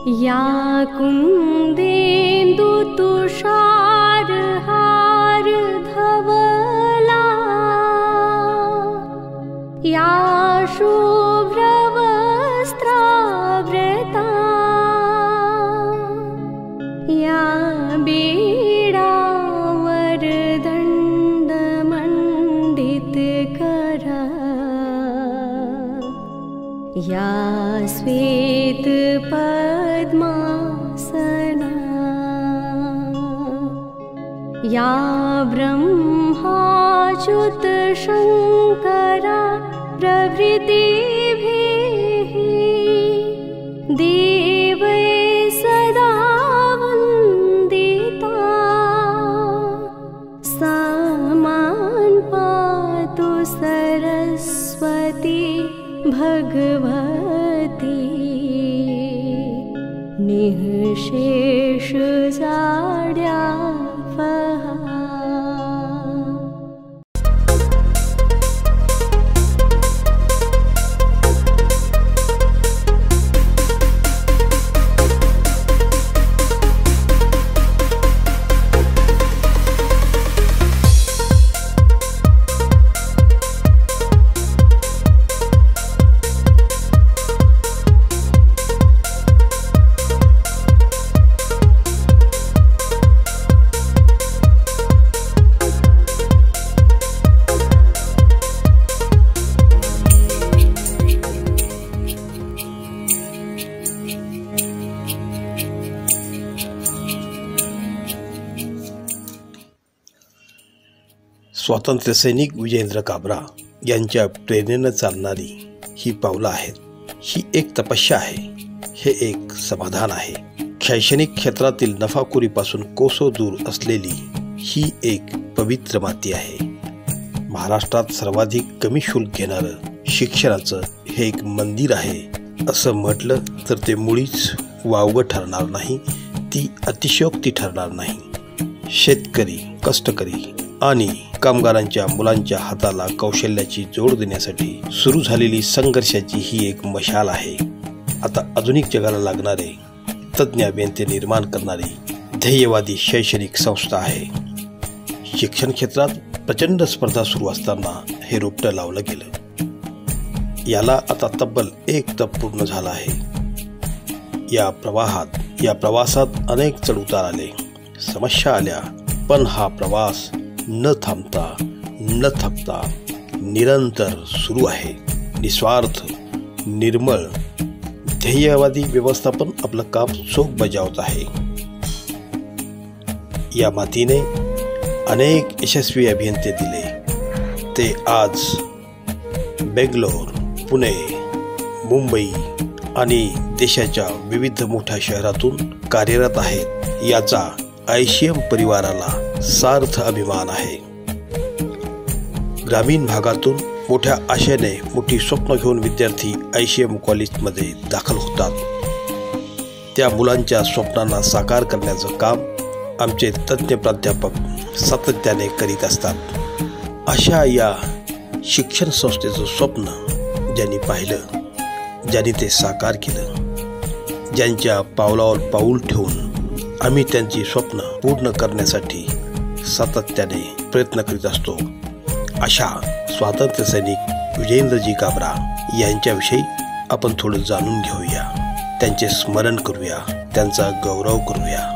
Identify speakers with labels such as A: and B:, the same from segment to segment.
A: या कुंदेन्दु तुषारहार धवला या शुभ्रवस्त्रावृता या बीडावरदण्डमण्डितकरा या श्वेतपद्मासना या ब्रह्माच्युतशङ्करा प्रभृतिभिः देवैः सदा वन्दिता सा मां पातु सरस्वती भगवती निःशेष जाड्यापहा।
B: स्वातंत्र्य सैनिक विजयेंद्र काबरा यांच्या प्रेरणेने चालणारी ही पावलं आहेत। ही एक तपस्या आहे, हे एक समाधान आहे। शैक्षणिक क्षेत्रातील नफाखोरीपासून कोसो दूर असलेली ही एक पवित्र माती आहे। महाराष्ट्रात सर्वाधिक कमी शुल्क घेणारं शिक्षणाचं हे एक मंदिर आहे असं म्हटलं तर ते मुळीच वावगं ठरणार नाही, ती अतिशयोक्ती ठरणार नाही। शेतकरी, कष्टकरी आणि कामगारांच्या मुलांच्या हाताला कौशल्याची जोड देण्यासाठी सुरू झालेली संघर्षाची ही एक मशाल आहे। आता आधुनिक जगाला लागणारे तज्ञ अभियंते निर्माण करणारी ध्येयवादी शैक्षणिक संस्था आहे। शिक्षण क्षेत्रात प्रचंड स्पर्धा सुरू असताना हे रोपटं लावलं गेलं। याला आता तब्बल 1 दशक पूर्ण झाला आहे। या प्रवासात अनेक चढउतार आले, समस्या आल्या, पण हा प्रवास न थांबता न थकता निरंतर सुरू आहे। निस्वार्थ, निर्मळ, ध्येयवादी व्यवस्थापन आपलं काम चोख बजावत आहे। या मातीने अनेक यशस्वी अभियंते दिले। ते आज बेंगलोर, पुणे, मुंबई आणि देशाच्या विविध मोठ्या शहरातून कार्यरत आहेत। याचा ICM परिवाराला सार्थ अभिमान आहे। ग्रामीण भागातून मोठ्या आशेने मोठी स्वप्न घेऊन विद्यार्थी ICM कॉलेजमध्ये दाखल होतात। त्या मुलांच्या स्वप्नांना साकार करण्याचं काम आमचे तज्ञ प्राध्यापक सातत्याने करीत असतात। अशा या शिक्षण संस्थेचं स्वप्न ज्यांनी पाहिलं, ज्यांनी ते साकार केलं, ज्यांच्या पावलावर पाऊल ठेवून आम्ही त्यांची स्वप्न पूर्ण करण्यासाठी सातत्याने प्रयत्न करीत असतो, अशा स्वातंत्र्य सैनिक विजयेंद्रजी काबरा यांच्याविषयी आपण थोडं जाणून घेऊया, त्यांचे स्मरण करूया, त्यांचा गौरव करूया।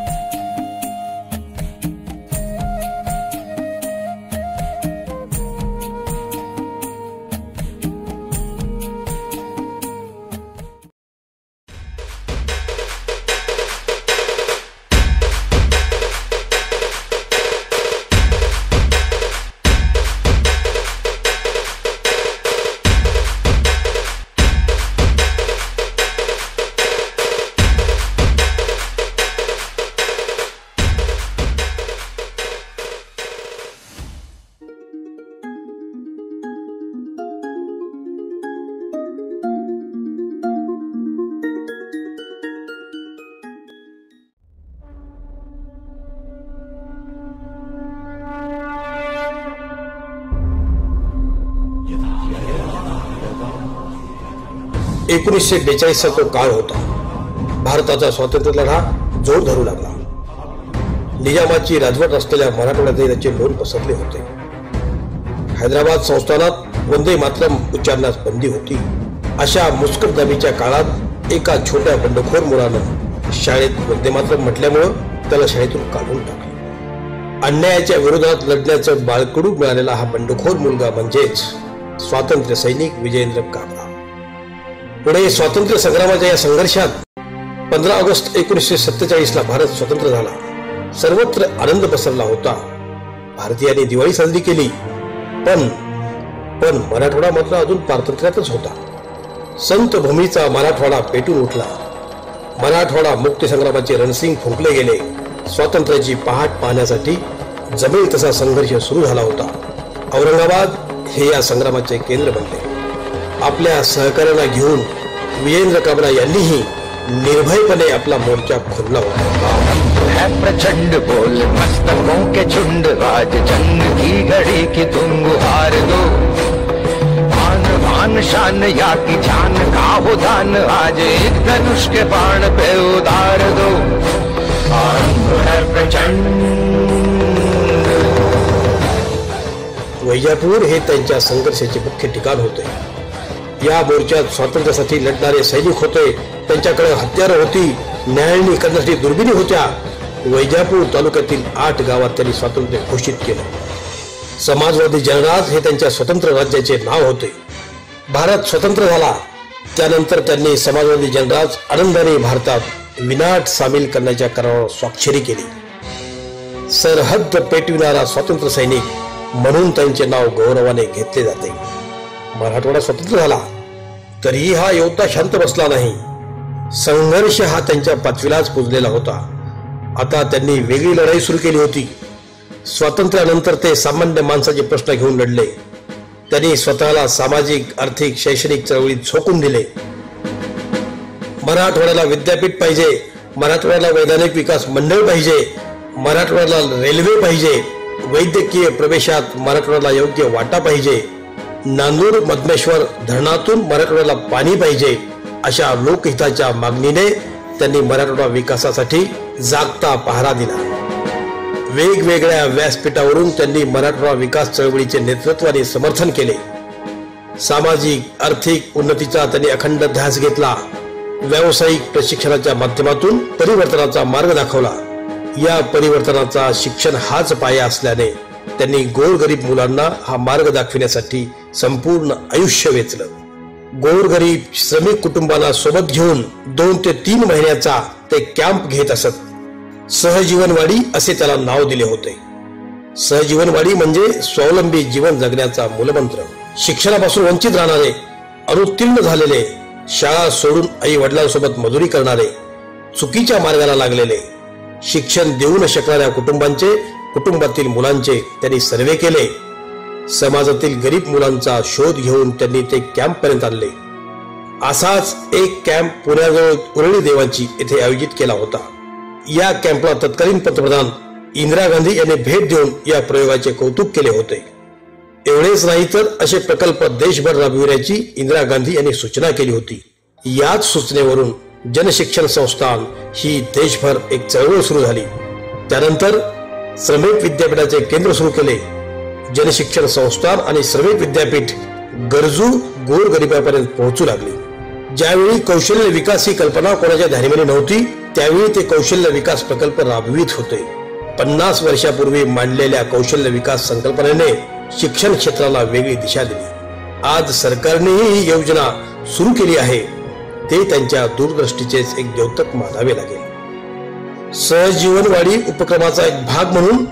C: एकोणीसशे 42 तो काळ होता।
B: भारताचा स्वातंत्र्य लढा जोर धरू लागला. निजामाची राजवट असलेल्या मराठवाड्यातही त्याचे लोण पसरले होते. हैदराबाद संस्थानात वंदे मातरम उच्चारण्यास बंदी होती. अशा मुस्कटदाबीच्या काळात एका छोट्या बंडखोर मुलानं शाळेत वंदे मातरम म्हटल्यामुळं त्याला शाळेतून काढून टाकले. अन्यायाच्या विरोधात लढण्याचं बाळकडू मिळालेला हा बंडखोर मुलगा म्हणजेच स्वातंत्र्य सैनिक विजयेंद्र काबरा. पुढे स्वातंत्र्य संग्रामाच्या या संघर्षात 15 ऑगस्ट 1947 भारत स्वतंत्र झाला. सर्वत्र आनंद पसरला होता. भारतीयांनी दिवाळी साजरी केली. पण मराठवाडा मात्र अजून पारतंत्र्यातच होता. संत भूमीचा मराठवाडा पेटून उठला. मराठवाडा मुक्ती संग्रामाचे रणसिंग फुंकले गेले. स्वातंत्र्याची पहाट पाहण्यासाठी जमेल तसा संघर्ष सुरू झाला होता. औरंगाबाद हे या संग्रामाचे केंद्र बनले. आपल्या सहकार्यांना घेऊन विजेंद्र काबरा यांनीही निर्भयपणे आपला मोर्चा खोलला होता.
C: प्रचंड बोल मस्तकों के झुंड, राज जंग की घड़ी की तुम गुहार दो. मान मान शान या की जान का हो दान, आज एक धनुष के बाण पे उतार दो. प्रचंड.
B: वैजापूर हे त्यांच्या संघर्षाचे मुख्य ठिकाण होते. या मोर्चात स्वातंत्र्यासाठी लढणारे सैनिक होते. त्यांच्याकडे हत्यारं होती. न्यायालयी करण्यासाठी दुर्बिणी होत्या. वैजापूर तालुक्यातील 8 गावात त्यांनी स्वातंत्र्य घोषित केलं. समाजवादी जनराज हे त्यांच्या स्वतंत्र राज्याचे नाव होते. भारत स्वतंत्र झाला त्यानंतर त्यांनी समाजवादी जनराज आनंदाने भारतात विनाट सामील करण्याच्या करारावर स्वाक्षरी केली. सरहद्द पेटविणारा स्वातंत्र्य सैनिक म्हणून त्यांचे नाव गौरवाने घेतले जाते. मराठवाडा स्वतंत्र झाला तरीही हा योद्धा शांत बसला नाही. संघर्ष हा त्यांच्या पाचवीलाच पुजलेला होता. आता त्यांनी वेगळी लढाई सुरू केली होती. स्वातंत्र्यानंतर ते सामान्य माणसाचे प्रश्न घेऊन लढले. त्यांनी स्वतःला सामाजिक, आर्थिक, शैक्षणिक चळवळीत झोकून दिले. मराठवाड्याला विद्यापीठ पाहिजे, मराठवाड्याला वैधानिक विकास मंडळ पाहिजे, मराठवाड्याला रेल्वे पाहिजे, वैद्यकीय प्रवेशात मराठवाड्याला योग्य वाटा पाहिजे, नांदूर मधमेश्वर धरणातून मराठवाड्याला पाणी पाहिजे, अशा लोकहिताच्या मागणीने त्यांनी मराठवाडा विकासासाठी जागता पहारा दिला. वेगवेगळ्या व्यासपीठावरून त्यांनी मराठवाडा विकास चळवळीचे नेतृत्वाने समर्थन केले. सामाजिक, आर्थिक उन्नतीचा त्यांनी अखंड ध्यास घेतला. व्यावसायिक प्रशिक्षणाच्या माध्यमातून परिवर्तनाचा मार्ग दाखवला. या परिवर्तनाचा शिक्षण हाच पाया असल्याने त्यांनी गोरगरीब मुलांना हा मार्ग दाखविण्यासाठी संपूर्ण आयुष्य वेचलं. गोरगरीब श्रमिक कुटुंबांना सोबत घेऊन 2 ते 3 महिन्याचा ते कॅम्प घेत असत. सहजीवनवाडी असे त्याला नाव दिले होते. सहजीवनवाडी म्हणजे स्वावलंबी जीवन जगण्याचा मूलमंत्र. शिक्षणापासून वंचित राहणारे, अनुत्तीर्ण झालेले, शाळा सोडून आई वडिलांसोबत मजुरी करणारे, चुकीच्या मार्गाला लागलेले, शिक्षण देऊ न शकणाऱ्या कुटुंबातील मुलांचे त्यांनी सर्वे केले. समाजातील गरीब मुलांचा शोध घेऊन त्यांनी ते कॅम्प पर्यंत आणले. असाच एक कॅम्प पुण्याजवळ उरळी देवाची येथे आयोजित केला होता. या कॅम्पला तत्कालीन पंतप्रधान इंदिरा गांधी यांनी भेट देऊन या प्रयोगाचे कौतुक केले होते. एवढेच नाही तर असे प्रकल्प देशभर राबविण्याची इंदिरा गांधी यांनी सूचना केली होती. याच सूचनेवरून जनशिक्षण संस्थान ही देशभर एक चळवळ सुरू झाली. त्यानंतर श्रमिक विद्यापीठाचे केंद्र सुरू केले. जनशिक्षण संस्थान आणि श्रमिक विद्यापीठ गरजू गोरगरिबापर्यंत पोहोचू लागली. ज्यावेळी कौशल्य विकास ही कल्पना कोणाच्या ध्यानीमध्ये नव्हती त्यावेळी ते कौशल्य विकास प्रकल्प राबवित होते. 50 वर्षापूर्वी मांडलेल्या कौशल्य विकास संकल्पनेने शिक्षण क्षेत्राला वेगळी दिशा दिली. आज सरकारनेही ही योजना सुरू केली आहे. ते त्यांच्या दूरदृष्टीचेच एक द्योतक मानावे लागेल. सहजीवनवाडी उपक्रमाचा एक भाग म्हणून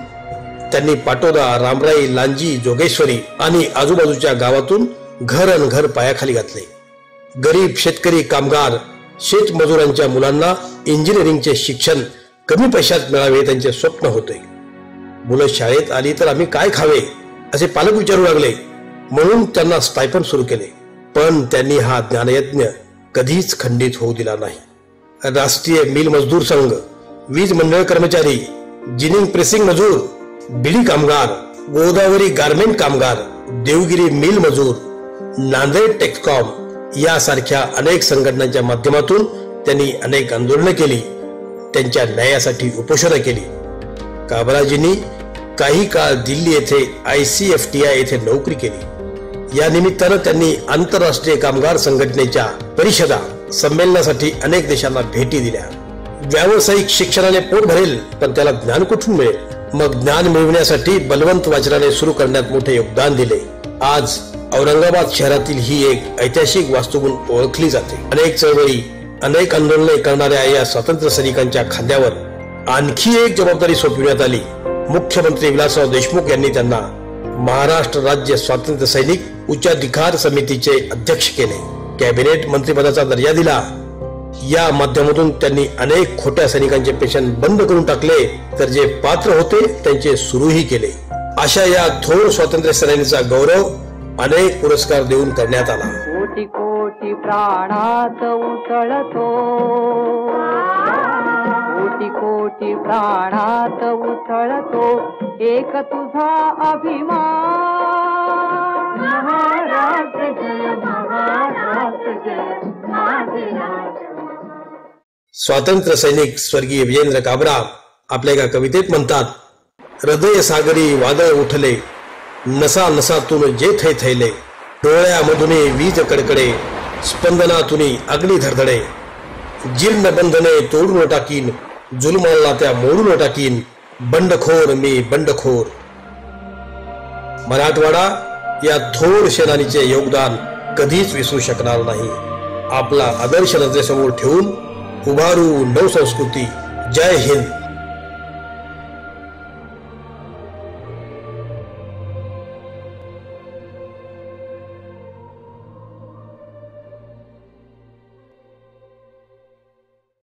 B: त्यांनी पाटोदा, रामराई, लांजी, जोगेश्वरी आणि आजूबाजूच्या गावातून घर पायाखाली घातले. गरीब शेतकरी, कामगार, शेतमजुरांच्या मुलांना इंजिनिअरिंगचे शिक्षण कमी पैशात मिळावे त्यांचे स्वप्न होते. मुलं शाळेत आली तर आम्ही काय खावे असे पालक विचारू लागले. म्हणून त्यांना स्टायपंड सुरू केले. पण त्यांनी हा ज्ञानयज्ञ कधीच खंडित होऊ दिला नाही. राष्ट्रीय मिल मजदूर संघ, वीज मंडळ कर्मचारी, जिनिंग प्रेसिंग मजूर, बिडी कामगार, गोदावरी गारमेंट कामगार, देवगिरी मिल मजूर, नांदेड टेक्सकॉम यासारख्या अनेक संघटनांच्या माध्यमातून त्यांनी अनेक आंदोलनं केली, त्यांच्या न्यायासाठी उपोषणं केली. काबराजींनी काही काळ दिल्ली येथे ICFTI येथे नोकरी केली. या निमित्तानं त्यांनी आंतरराष्ट्रीय कामगार संघटनेच्या परिषदा संमेलनासाठी अनेक देशांना भेटी दिल्या. व्यावसायिक शिक्षणाने पोट भरेल, पण त्याला ज्ञान कुठून मिळेल? मग ज्ञान मिळवण्यासाठी बलवंत वाचनाने सुरू करण्यात मोठे योगदान दिले. आज औरंगाबाद शहरातील ही एक ऐतिहासिक वास्तू म्हणून ओळखली जाते. अनेक चळवळी, अनेक आंदोलने करणाऱ्या या स्वातंत्र्य सैनिकांच्या खांद्यावर आणखी एक जबाबदारी सोपविण्यात आली. मुख्यमंत्री विलासराव देशमुख यांनी त्यांना महाराष्ट्र राज्य स्वातंत्र्य सैनिक उच्चाधिकार समितीचे अध्यक्ष केले. कॅबिनेट मंत्रिपदाचा दर्जा दिला. या माध्यमातून त्यांनी अनेक खोट्या सैनिकांचे पेन्शन बंद करून टाकले, तर जे पात्र होते त्यांचे सुरूही केले. अशा या थोर स्वातंत्र्य सेनानीचा गौरव अनेक पुरस्कार देऊन करण्यात आला.
D: कोटी कोटी प्राणात उतळतो, कोटी कोटी प्राणात उतळतो एक तुझा अभिमान. महाराष्ट्र जय, महाराष्ट्र जय, माझे राष्ट्र.
B: स्वातंत्र्य सैनिक स्वर्गीय विजेंद्र काबरा आपल्या एका कवितेत म्हणतात, हृदय सागरी वादळ उठले, नसा नसातून जे थैथैले, डोळ्यामधून वीज कडकडे, स्पंदनातून अग्नी धडधडे, जीर्ण बंधने तोडून टाकीन, जुलमाला त्या मोडून टाकीन, बंडखोर मी बंडखोर. मराठवाडा या थोर सेनानीचे योगदान कधीच विसरू शकणार नाही. आपला आदर्श नजरेसमोर ठेवून उभारू नवसंस्कृती. जय हिंद.